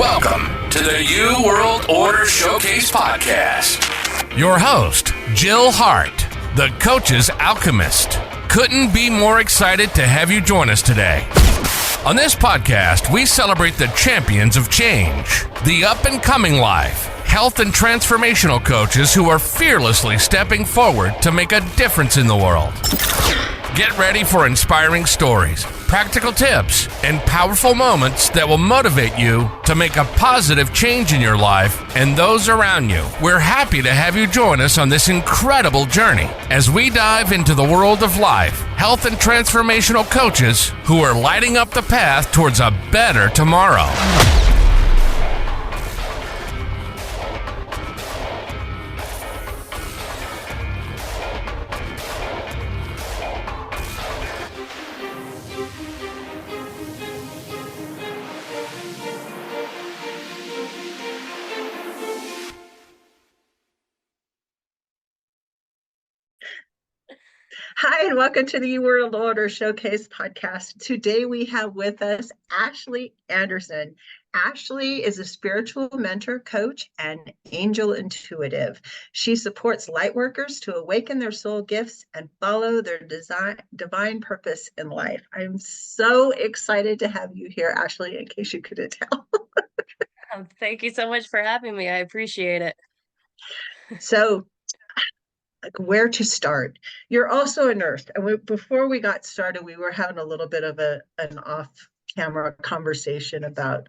Welcome to the New World Order Showcase Podcast. Your host, Jill Hart, the coach's Alchemist. Couldn't be more excited to have you join us today. On this podcast, we celebrate the champions of change, the up-and-coming life, health and transformational coaches who are fearlessly stepping forward to make a difference in the world. Get ready for inspiring stories, practical tips, and powerful moments that will motivate you to make a positive change in your life and those around you. We're happy to have you join us on this incredible journey as we dive into the world of life, health, and transformational coaches who are lighting up the path towards a better tomorrow. Hi, and welcome to the New World Order Showcase Podcast. Today we have with us Ashley Anderson. Ashley is a spiritual mentor, coach, and angel intuitive. She supports lightworkers to awaken their soul gifts and follow their divine purpose in life. I'm so excited to have you here, Ashley, in case you couldn't tell. Thank you so much for having me. I appreciate it. So, where to start? You're also a nurse, and before we got started, we were having a little bit of an off-camera conversation about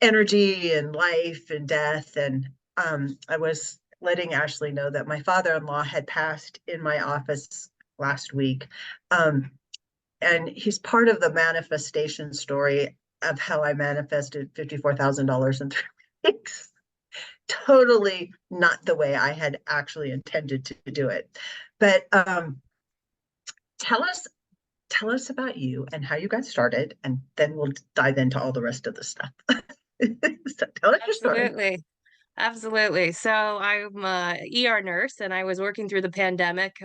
energy and life and death, and I was letting Ashley know that my father-in-law had passed in my office last week, and he's part of the manifestation story of how I manifested $54,000 in 3 weeks. Totally not the way I had actually intended to do it. But tell us about you and how you got started, and then we'll dive into all the rest of the stuff. So tell us your story. Absolutely. So I'm a ER nurse, and I was working through the pandemic.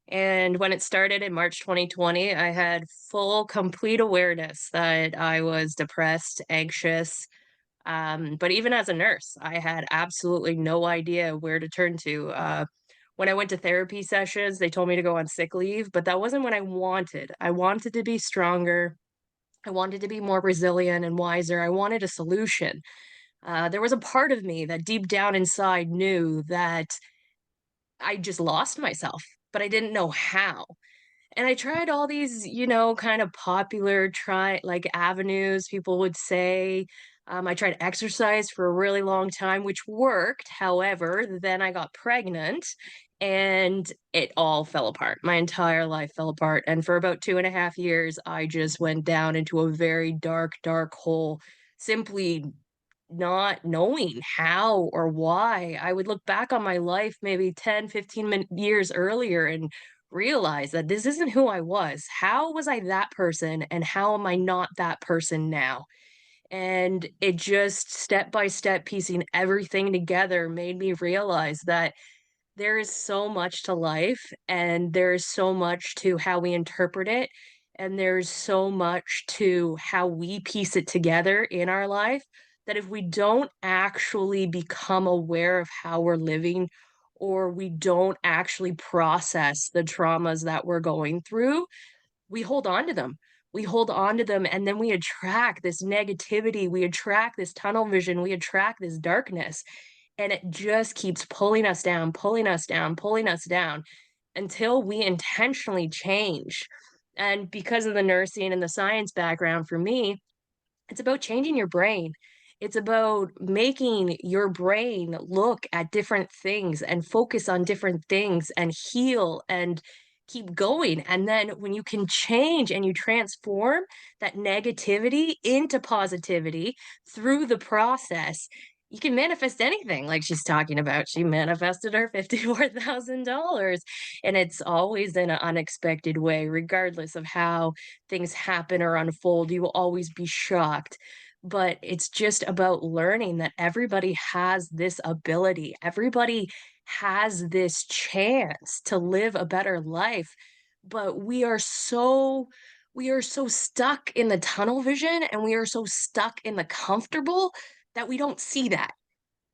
And when it started in March 2020, I had complete awareness that I was depressed, anxious. But even as a nurse, I had absolutely no idea where to turn to. When I went to therapy sessions, they told me to go on sick leave, but that wasn't what I wanted. I wanted to be stronger. I wanted to be more resilient and wiser. I wanted a solution. There was a part of me that deep down inside knew that I just lost myself, but I didn't know how. And I tried all these, kind of popular avenues, people would say. I tried exercise for a really long time, which worked. However, then I got pregnant and it all fell apart. My entire life fell apart. And for about 2.5 years, I just went down into a very dark, dark hole, simply not knowing how or why. I would look back on my life maybe 10, 15 years earlier and realize that this isn't who I was. How was I that person and how am I not that person now? And it just step by step piecing everything together made me realize that there is so much to life and there's so much to how we interpret it. And there's so much to how we piece it together in our life that if we don't actually become aware of how we're living, or we don't actually process the traumas that we're going through, we hold on to them. We hold on to them, and then we attract this negativity, we attract this tunnel vision, we attract this darkness, and it just keeps pulling us down, pulling us down, pulling us down until we intentionally change. And because of the nursing and the science background for me, it's about changing your brain. It's about making your brain look at different things and focus on different things and heal and keep going. And then when you can change and you transform that negativity into positivity through the process, you can manifest anything like she's talking about. She manifested her $54,000, and it's always in an unexpected way, regardless of how things happen or unfold. You will always be shocked. But it's just about learning that everybody has this ability. Everybody has this chance to live a better life. But we are so stuck in the tunnel vision and we are so stuck in the comfortable that we don't see that.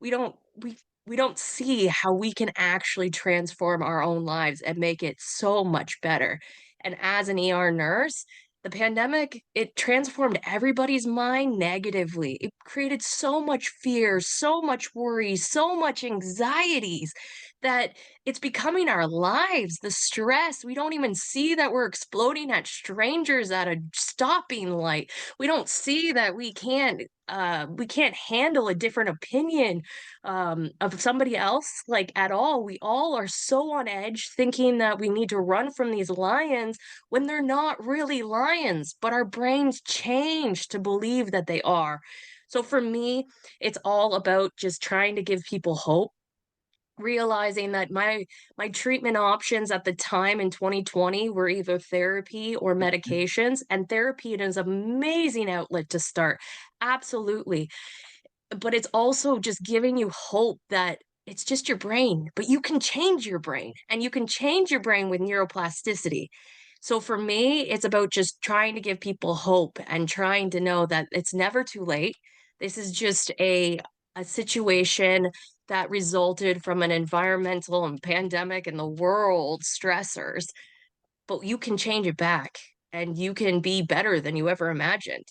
We don't we we don't see how we can actually transform our own lives and make it so much better. And as an ER nurse, the pandemic, it transformed everybody's mind negatively. It created so much fear, so much worry, so much anxieties that it's becoming our lives, the stress. We don't even see that we're exploding at strangers at a stopping light. We don't see that we can't handle a different opinion of somebody else like at all. We all are so on edge thinking that we need to run from these lions when they're not really lions, but our brains change to believe that they are. So for me, it's all about just trying to give people hope, realizing that my treatment options at the time in 2020 were either therapy or medications, and therapy is an amazing outlet to start. Absolutely. But it's also just giving you hope that it's just your brain, but you can change your brain, and you can change your brain with neuroplasticity. So for me, it's about just trying to give people hope and trying to know that it's never too late. This is just a situation that resulted from an environmental and pandemic and the world stressors, but you can change it back and you can be better than you ever imagined.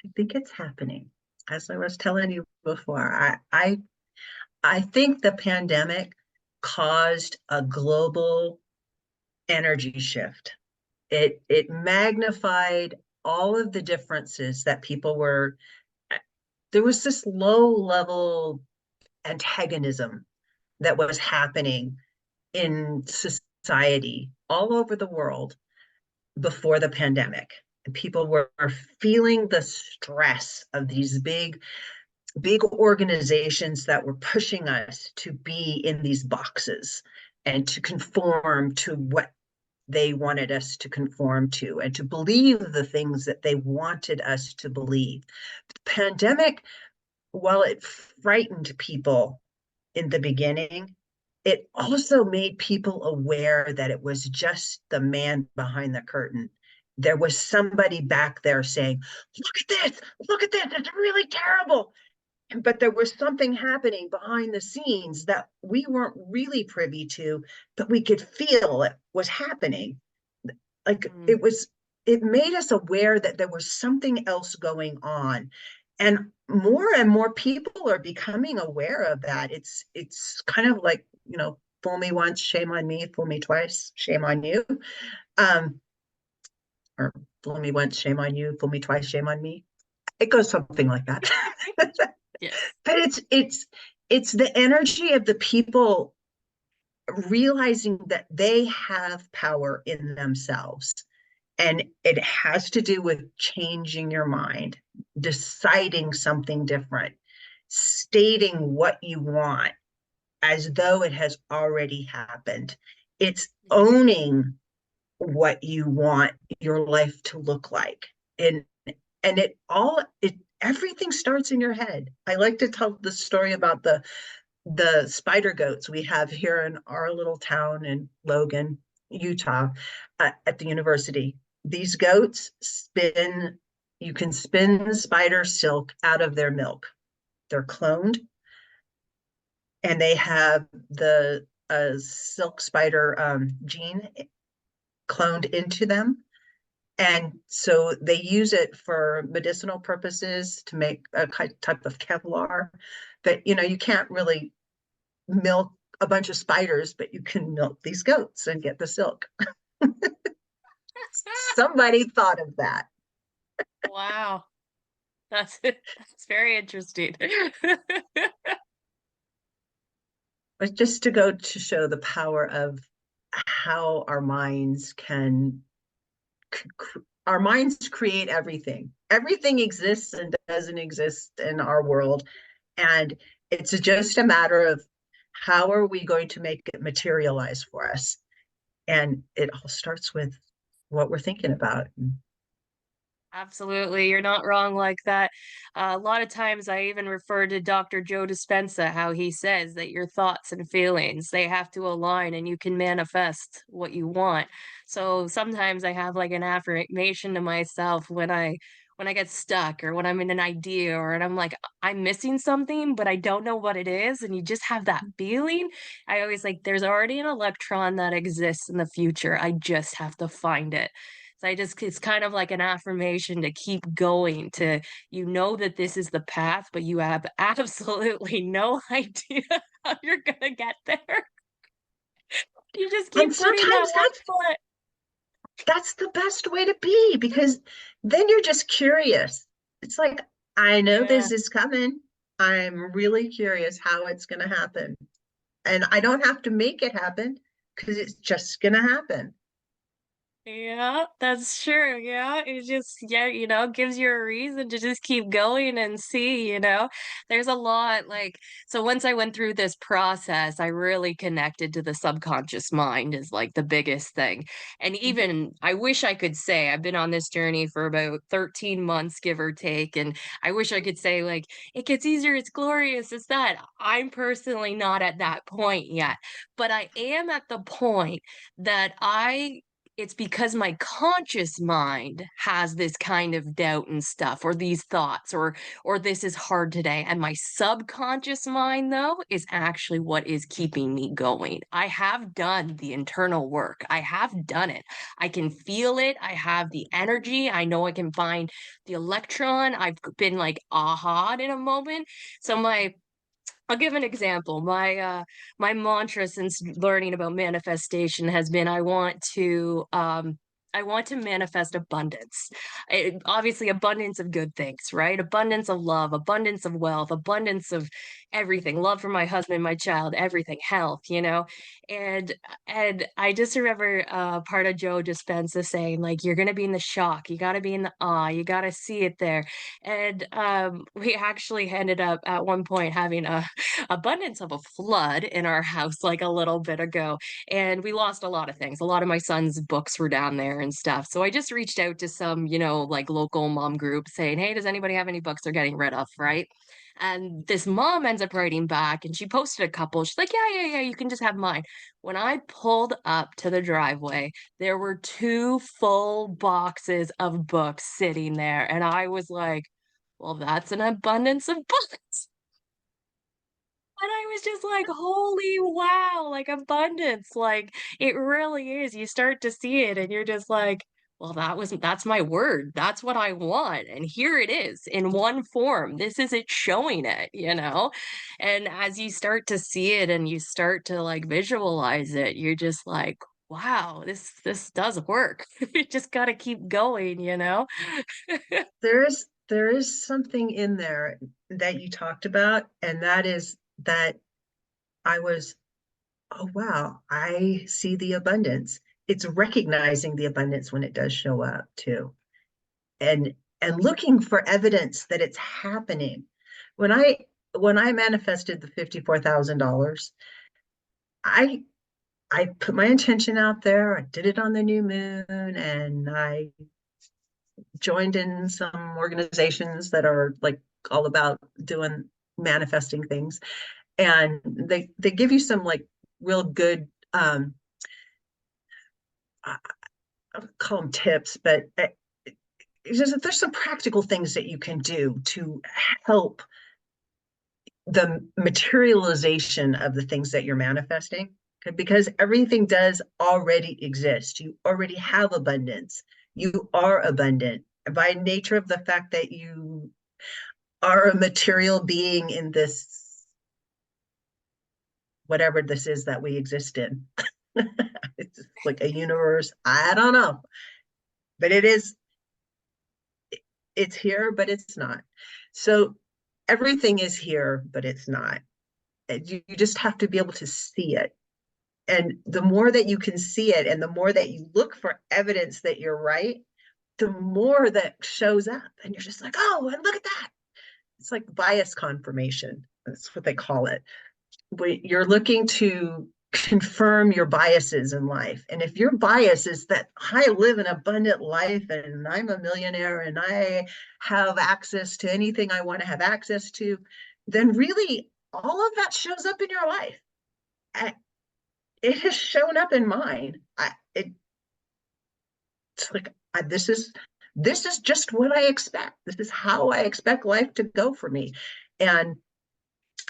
I think it's happening. As I was telling you before, I think the pandemic caused a global energy shift. It magnified all of the differences that people were. There was this low level antagonism that was happening in society all over the world before the pandemic. And people were feeling the stress of these big organizations that were pushing us to be in these boxes and to conform to what they wanted us to conform to and to believe the things that they wanted us to believe. The pandemic, while it frightened people in the beginning, it also made people aware that it was just the man behind the curtain. There was somebody back there saying, look at this, it's really terrible. But there was something happening behind the scenes that we weren't really privy to, but we could feel it was happening. Like Mm. it made us aware that there was something else going on. And more people are becoming aware of that. It's kind of like, fool me once, shame on me, fool me twice, shame on you. Um, or fool me once, shame on you, fool me twice, shame on me. It goes something like that. Yes. But it's the energy of the people realizing that they have power in themselves. And it has to do with changing your mind, deciding something different, stating what you want as though it has already happened. It's owning what you want your life to look like. And it everything starts in your head. I like to tell the story about the spider goats we have here in our little town in Logan, Utah, at the university. These goats you can spin spider silk out of their milk. They're cloned and they have the silk spider gene cloned into them. And so they use it for medicinal purposes to make a type of Kevlar. But you can't really milk a bunch of spiders, but you can milk these goats and get the silk. Somebody thought of that. Wow. That's that's very interesting. But just to go to show the power of how our minds create everything. Everything exists and doesn't exist in our world. And it's just a matter of how are we going to make it materialize for us? And it all starts with what we're thinking about. Absolutely, you're not wrong like that. A lot of times I even refer to Dr. Joe Dispenza, how he says that your thoughts and feelings, they have to align and you can manifest what you want. So sometimes I have like an affirmation to myself when I get stuck or when I'm in an idea or and I'm like I'm missing something but I don't know what it is and you just have that feeling. I always like there's already an electron that exists in the future. I just have to find it. So I just it's kind of like an affirmation to keep going to you know that this is the path, but you have absolutely no idea how you're gonna get there. You just And keep putting that sometimes one foot. that's the best way to be, because then you're just curious. It's like, I know Yeah. this is coming. I'm really curious how it's going to happen. And I don't have to make it happen because it's just going to happen. Yeah, that's true. Yeah, it just yeah, gives you a reason to just keep going and see, There's a lot like so once I went through this process, I really connected to the subconscious mind is like the biggest thing. And Mhm. even I wish I could say I've been on this journey for about 13 months, give or take, and I wish I could say like it gets easier, it's glorious, it's that. I'm personally not at that point yet, but I am at the point that it's because my conscious mind has this kind of doubt and stuff or these thoughts or this is hard today and my subconscious mind though is actually what is keeping me going. I have done the internal work. I have done it. I can feel it. I have the energy. I know I can find the electron. I've been like aha in a moment. So my I'll give an example. My mantra since learning about manifestation has been I want to manifest abundance. Obviously abundance of good things, right? Abundance of love, abundance of wealth, abundance of everything. Love for my husband, my child, everything, health. And and I just remember part of Joe Dispenza saying like you're going to be in the shock, you got to be in the awe, you got to see it there. And we actually ended up at one point having a abundance of a flood in our house like a little bit ago. And we lost a lot of things. A lot of my son's books were down there and stuff. So I just reached out to some, like local mom group saying, hey, does anybody have any books they're getting rid of? Right. And this mom ends up writing back and she posted a couple. She's like, yeah, you can just have mine. When I pulled up to the driveway, there were two full boxes of books sitting there. And I was like, well, that's an abundance of books. And I was just like, holy wow, like abundance. Like it really is. You start to see it and you're just like, well, that's my word. That's what I want. And here it is in one form. This is it showing it. And as you start to see it and you start to like visualize it, you're just like, wow, this does work. You just gotta keep going. There is something in there that you talked about, and that is that I was, oh wow, I see the abundance. It's recognizing the abundance when it does show up too. And and looking for evidence that it's happening. When I manifested the $54,000, I I put my intention out there. I did it on the new moon, and I joined in some organizations that are like all about doing manifesting things. And they give you some like real good I call them tips, but there's some practical things that you can do to help the materialization of the things that you're manifesting, because everything does already exist. You already have abundance. You are abundant by nature of the fact that you are a material being in this, whatever this is that we exist in. It's like a universe, I don't know, but it's here, but it's not. So everything is here, but it's not. You just have to be able to see it. And the more that you can see it and the more that you look for evidence that you're right, the more that shows up. And you're just like, oh, and look at that. It's like bias confirmation. That's what they call it. You're looking to confirm your biases in life. And if your bias is that I live an abundant life and I'm a millionaire and I have access to anything I want to have access to, then really all of that shows up in your life. It has shown up in mine. It's like this is just what I expect. This is how I expect life to go for me, and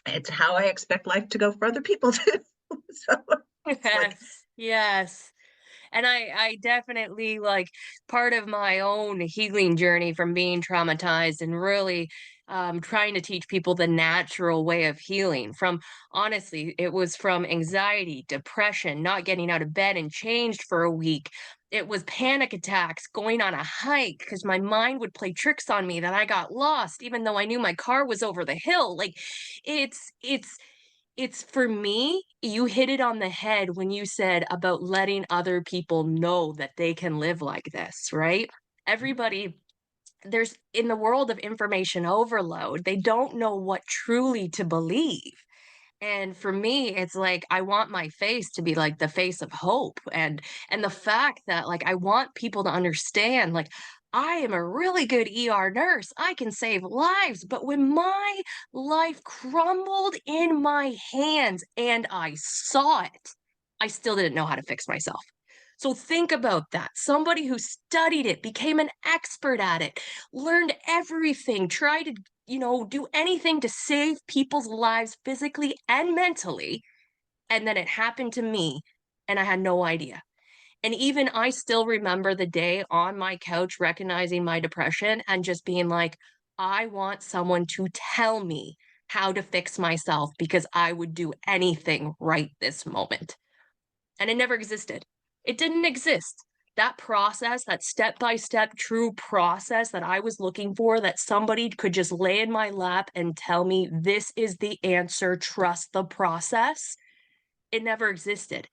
it's how I expect life to go for other people too. So it's like, Yes, yes. And I definitely like part of my own healing journey from being traumatized and really trying to teach people the natural way of healing. From honestly, it was from anxiety, depression, not getting out of bed and changed for a week. It was panic attacks, going on a hike because my mind would play tricks on me that I got lost, even though I knew my car was over the hill. Like it's for me, you hit it on the head when you said about letting other people know that they can live like this, right? Everybody, there's in the world of information overload, they don't know what truly to believe. And for me, it's like I want my face to be like the face of hope and the fact that like I want people to understand like I am a really good ER nurse. I can save lives, but when my life crumbled in my hands and I saw it, I still didn't know how to fix myself. So think about that. Somebody who studied it, became an expert at it, learned everything, tried to do anything to save people's lives physically and mentally. And then it happened to me, and I had no idea. And even I still remember the day on my couch recognizing my depression and just being like, I want someone to tell me how to fix myself because I would do anything right this moment. And it never existed. It didn't exist. That process, that step by step true process that I was looking for, that somebody could just lay in my lap and tell me this is the answer, trust the process, it never existed.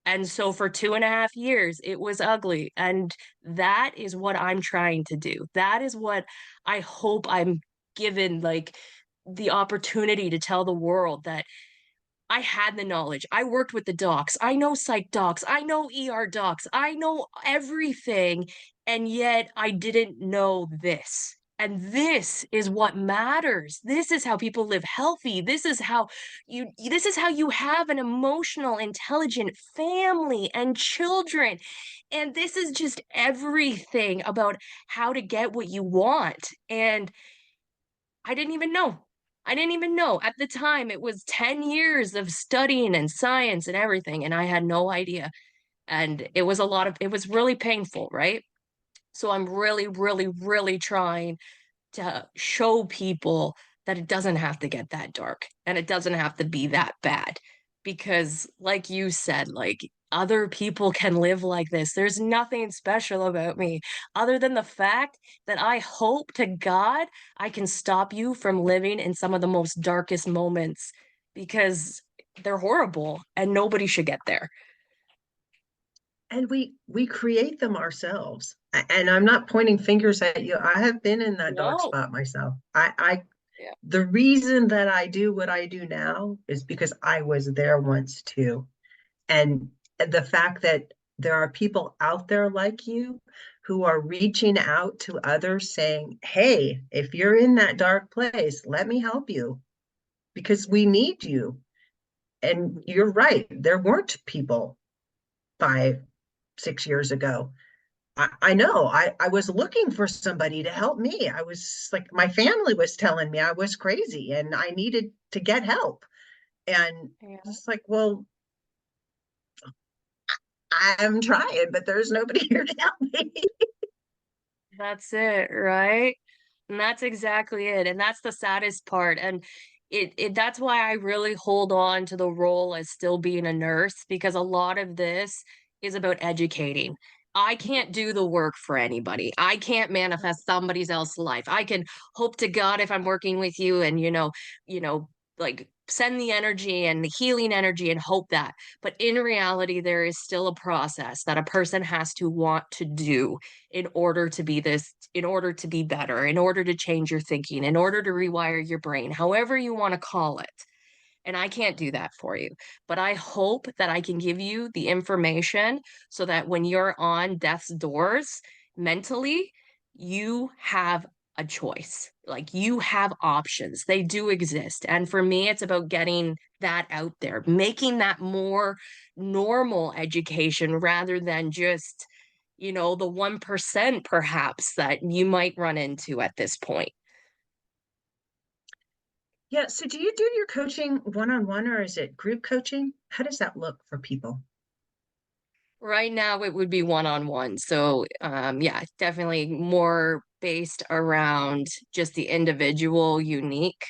And so for 2.5 years, it was ugly. And that is what I'm trying to do. That is what I hope I'm given like the opportunity to tell the world that I had the knowledge. I worked with the docs. I know psych docs. I know ER docs. I know everything. And yet I didn't know this. And this is what matters. This is how people live healthy. This is how you have an emotional, intelligent family and children. And this is just everything about how to get what you want. And I didn't even know. I didn't even know. At the time, it was 10 years of studying and science and everything, and I had no idea. And it was really painful, right? So I'm really, really, really trying to show people that it doesn't have to get that dark and it doesn't have to be that bad. Because, like you said, like other people can live like this. There's nothing special about me other than the fact that I hope to God I can stop you from living in some of the most darkest moments because they're horrible and nobody should get there. and we create them ourselves. And I'm not pointing fingers at you. I have been in that dark No. spot myself. I Yeah. The reason that I do what I do now is because I was there once too. And the fact that there are people out there like you who are reaching out to others saying, hey, if you're in that dark place, let me help you because we need you. And you're right, there weren't people 5, 6 years ago. I know I was looking for somebody to help me. I was like, my family was telling me I was crazy and I needed to get help. And Yeah. it's like, well, I'm trying, but there's nobody here to help me. That's it, right? And that's exactly it. And that's the saddest part. And it that's why I really hold on to the role as still being a nurse because a lot of this is about educating. I can't do the work for anybody. I can't manifest somebody else's life. I can hope to God if I'm working with you and like send the energy and the healing energy and hope that. But in reality, there is still a process that a person has to want to do in order to be better, in order to change your thinking, in order to rewire your brain, however you want to call it. And I can't do that for you. But I hope that I can give you the information so that when you're on death's doors mentally, you have a choice. Like you have options. They do exist. And for me, it's about getting that out there, making that more normal education rather than just, the 1% perhaps that you might run into at this point. Yeah. So do you do your coaching one-on-one or is it group coaching? How does that look for people? Right now, it would be one-on-one. So, yeah, definitely more based around just the individual, unique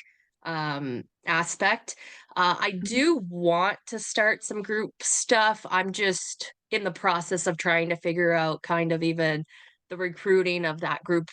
aspect. I Mhm. do want to start some group stuff. I'm just in the process of trying to figure out kind of even the recruiting of that group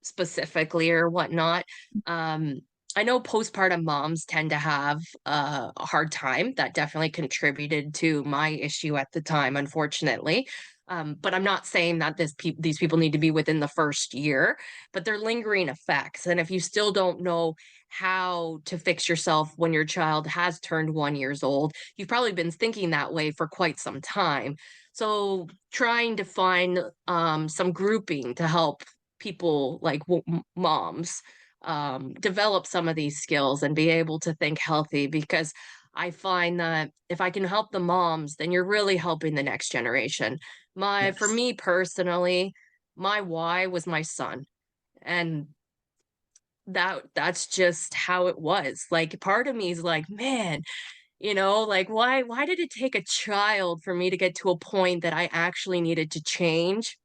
specifically or whatnot. Um, I know postpartum moms tend to have a hard time. That definitely contributed to my issue at the time, unfortunately. But I'm not saying that these people need to be within the first year, but they're lingering effects. And if you still don't know how to fix yourself when your child has turned 1 years old, you've probably been thinking that way for quite some time. So trying to find some grouping to help people like moms develop some of these skills and be able to think healthy, because I find that if I can help the moms, then you're really helping the next generation. For Yes. me personally, my why was my son. And that's just how it was. Like part of me is like, man, like why did it take a child for me to get to a point that I actually needed to change?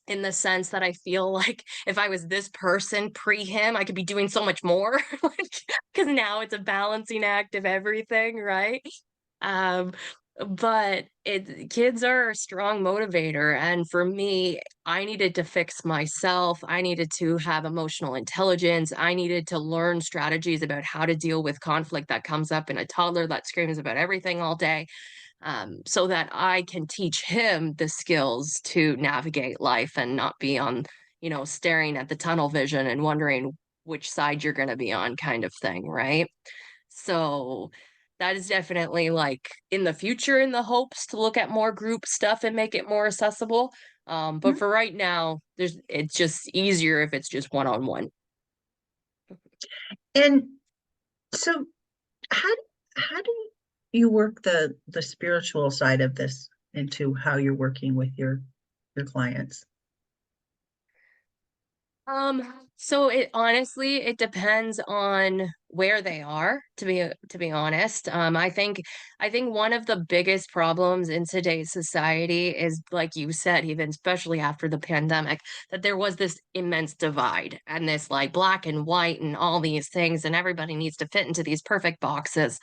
In the sense that I feel like if I was this person pre him, I could be doing so much more, like, because now it's a balancing act of everything, right? Um, but kids are a strong motivator, and for me, I needed to fix myself. I needed to have emotional intelligence. I needed to learn strategies about how to deal with conflict that comes up in a toddler that screams about everything all day, so that I can teach him the skills to navigate life and not be on, staring at the tunnel vision and wondering which side you're going to be on, kind of thing. Right. So that is definitely like in the future, in the hopes to look at more group stuff and make it more accessible. But Mhm. for right now, it's just easier if it's just one on one. And so how do you work the spiritual side of this into how you're working with your clients? So it honestly, it depends on where they are, to be honest. I think one of the biggest problems in today's society is, like you said, even especially after the pandemic, that there was this immense divide and this like black and white and all these things, and everybody needs to fit into these perfect boxes.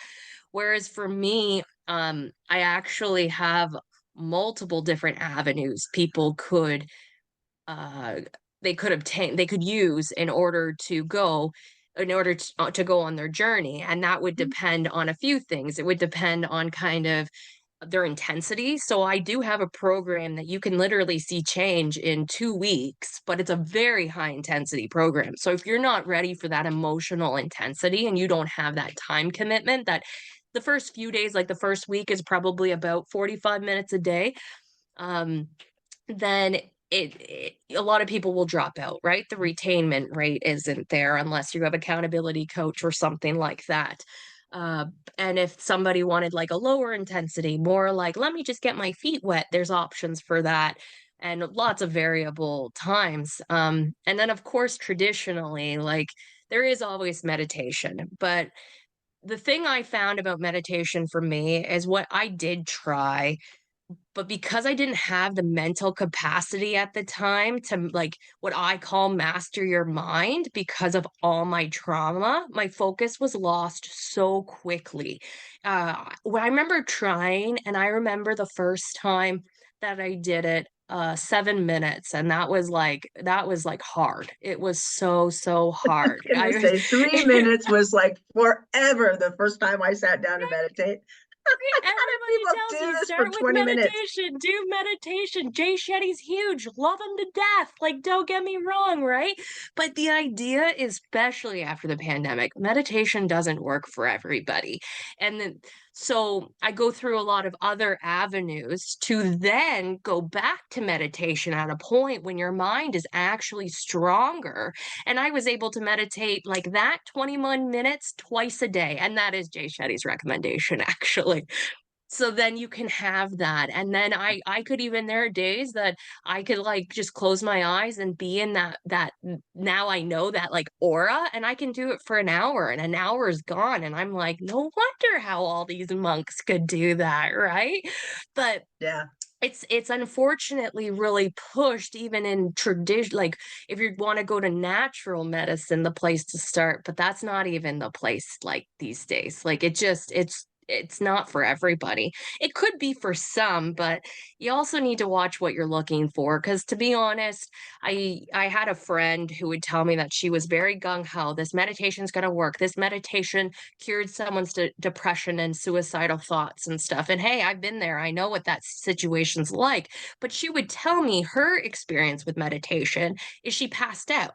Whereas for me, I actually have multiple different avenues people uh they could use in order to go on their journey, and that would Mhm. depend on a few things. It would depend on kind of their intensity. So I do have a program that you can literally see change in 2 weeks, but it's a very high intensity program. So if you're not ready for that emotional intensity and you don't have that time commitment, that the first few days, like the first week, is probably about 45 minutes a day, um, then a lot of people will drop out, right? The retainment rate isn't there unless you have accountability coach or something like that. Uh, and if somebody wanted like a lower intensity, more like, let me just get my feet wet, there's options for that and lots of variable times. And then, of course, traditionally, like there is always meditation. But the thing I found about meditation for me is what I did try, but because I didn't have the mental capacity at the time to, like, what I call master your mind because of all my trauma, my focus was lost so quickly. When I remember trying, and I remember the first time that I did it, 7 minutes, and that was like hard. It was so I was hard. gonna say 3 minutes was like forever the first time I sat down to meditate. Everybody People tells do you this for start with 20 minutes. meditation, do meditation. Jay Shetty's huge, love him to death. Like, don't get me wrong, right? But the idea, especially after the pandemic, meditation doesn't work for everybody. And then, so I go through a lot of other avenues to then go back to meditation at a point when your mind is actually stronger. And I was able to meditate like that 21 minutes twice a day. And that is Jay Shetty's recommendation, actually. So then you can have that. And then I could even, there are days that I could like just close my eyes and be in that now I know that like aura, and I can do it for an hour, and an hour is gone. And I'm like, no wonder how all these monks could do that, right? But Yeah. it's unfortunately really pushed even in tradition, like if you want to go to natural medicine, the place to start, but that's not even the place like these days. Like it's not for everybody. It could be for some, but you also need to watch what you're looking for, because to be honest, I had a friend who would tell me that she was very gung-ho, this meditation's going to work, this meditation cured someone's depression and suicidal thoughts and stuff. And hey, I've been there. I know what that situation's like. But she would tell me her experience with meditation is she passed out.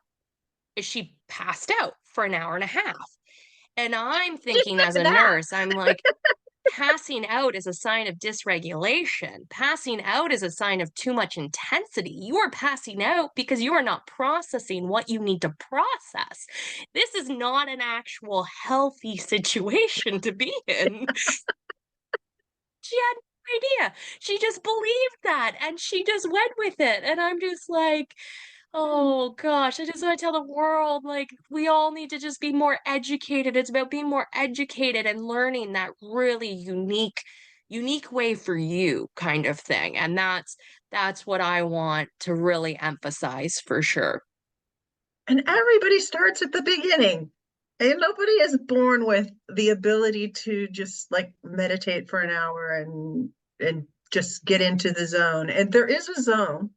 Is she passed out for an hour and a half? And I'm thinking as a That. nurse, I'm like, passing out is a sign of dysregulation. Passing out is a sign of too much intensity. You are passing out because you are not processing what you need to process. This is not an actual healthy situation to be in. She had no idea. She just believed that and she just went with it. And I'm just like, oh gosh, I just want to tell the world, like, we all need to just be more educated. It's about being more educated and learning that really unique way for you kind of thing. And that's what I want to really emphasize for sure. And everybody starts at the beginning. And nobody is born with the ability to just like meditate for an hour and just get into the zone. And there is a zone,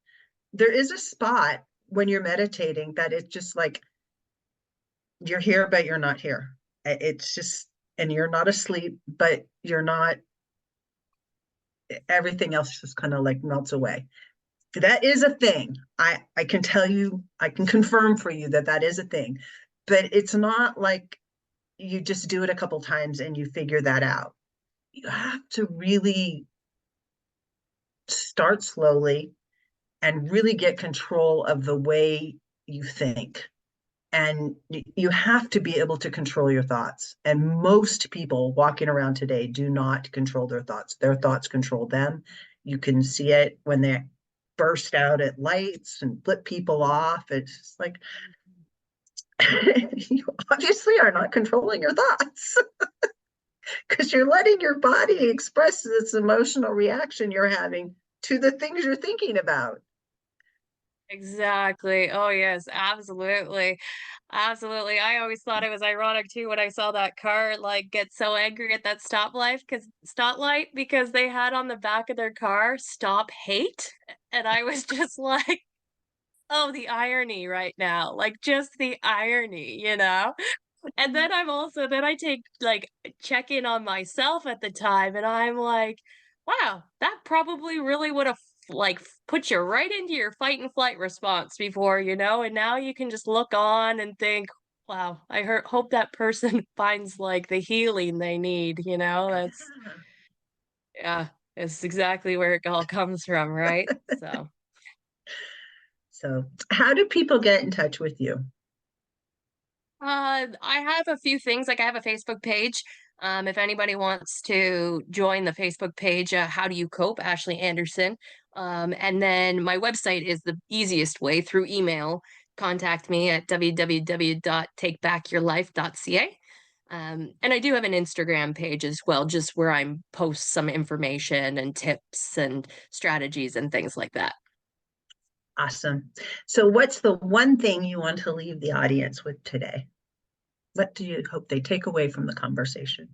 there is a spot when you're meditating that it's just like you're here, but you're not here. It's just, and you're not asleep, but you're not, everything else just kind of like melts away. That is a thing. I can tell you, I can confirm for you that that is a thing, but it's not like you just do it a couple times and you figure that out. You have to really start slowly and really get control of the way you think. And you have to be able to control your thoughts. And most people walking around today do not control their thoughts. Their thoughts control them. You can see it when they burst out at lights and flip people off. It's just like, you obviously are not controlling your thoughts because you're letting your body express this emotional reaction you're having to the things you're thinking about. Exactly. Oh, yes, absolutely. Absolutely. I always thought it was ironic too when I saw that car like get so angry at that stoplight because they had on the back of their car stop hate. And I was just like, oh, the irony right now. Like just the irony, you know? And then then I take like check in on myself at the time and I'm like, wow, that probably really would have like put you right into your fight and flight response before, you know, and now you can just look on and think, wow, hope that person finds like the healing they need, you know. That's yeah, it's exactly where it all comes from, right? So So, how do people get in touch with you? I have a few things. Like I have a Facebook page. If anybody wants to join the Facebook page, How Do You Cope? Ashley Anderson. And then my website is the easiest way through email. Contact me at www.takebackyourlife.ca. And I do have an Instagram page as well, just where I post some information and tips and strategies and things like that. Awesome. So, what's the one thing you want to leave the audience with today? What do you hope they take away from the conversation?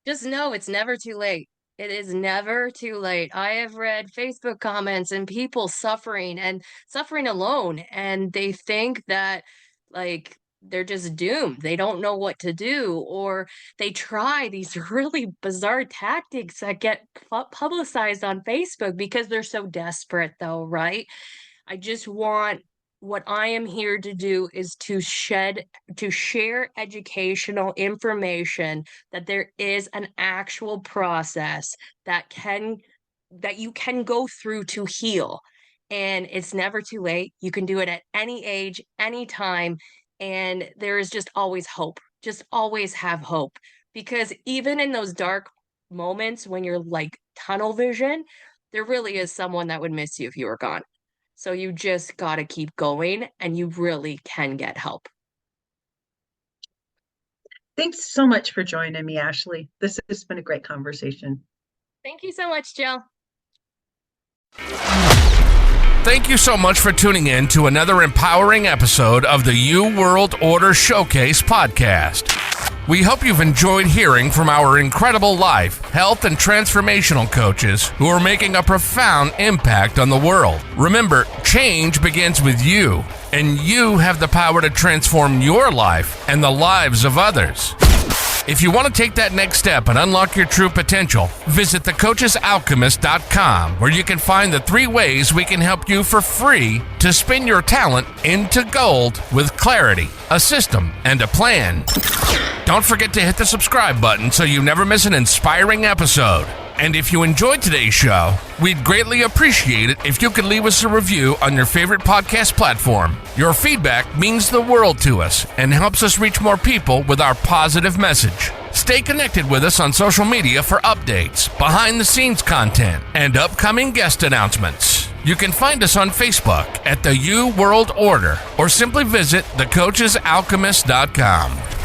Just know it's never too late. It is never too late. I have read Facebook comments and people suffering and suffering alone, and they think that like they're just doomed. They don't know what to do, or they try these really bizarre tactics that get publicized on Facebook because they're so desperate, though, right? I just want what I am here to do is to share educational information, that there is an actual process that you can go through to heal. And it's never too late. You can do it at any age, any time, and there is just always hope. Just always have hope, because even in those dark moments when you're like tunnel vision, there really is someone that would miss you if you were gone. So you just got to keep going, and you really can get help. Thanks so much for joining me, Ashley. This has been a great conversation. Thank you so much, Jill. Thank you so much for tuning in to another empowering episode of the You World Order Showcase podcast. We hope you've enjoyed hearing from our incredible life, health, and transformational coaches who are making a profound impact on the world. Remember, change begins with you, and you have the power to transform your life and the lives of others. If you want to take that next step and unlock your true potential, visit thecoachesalchemist.com, where you can find the 3 ways we can help you for free to spin your talent into gold with clarity, a system, and a plan. Don't forget to hit the subscribe button so you never miss an inspiring episode. And if you enjoyed today's show, we'd greatly appreciate it if you could leave us a review on your favorite podcast platform. Your feedback means the world to us and helps us reach more people with our positive message. Stay connected with us on social media for updates, behind-the-scenes content, and upcoming guest announcements. You can find us on Facebook at the You World Order, or simply visit thecoachesalchemist.com.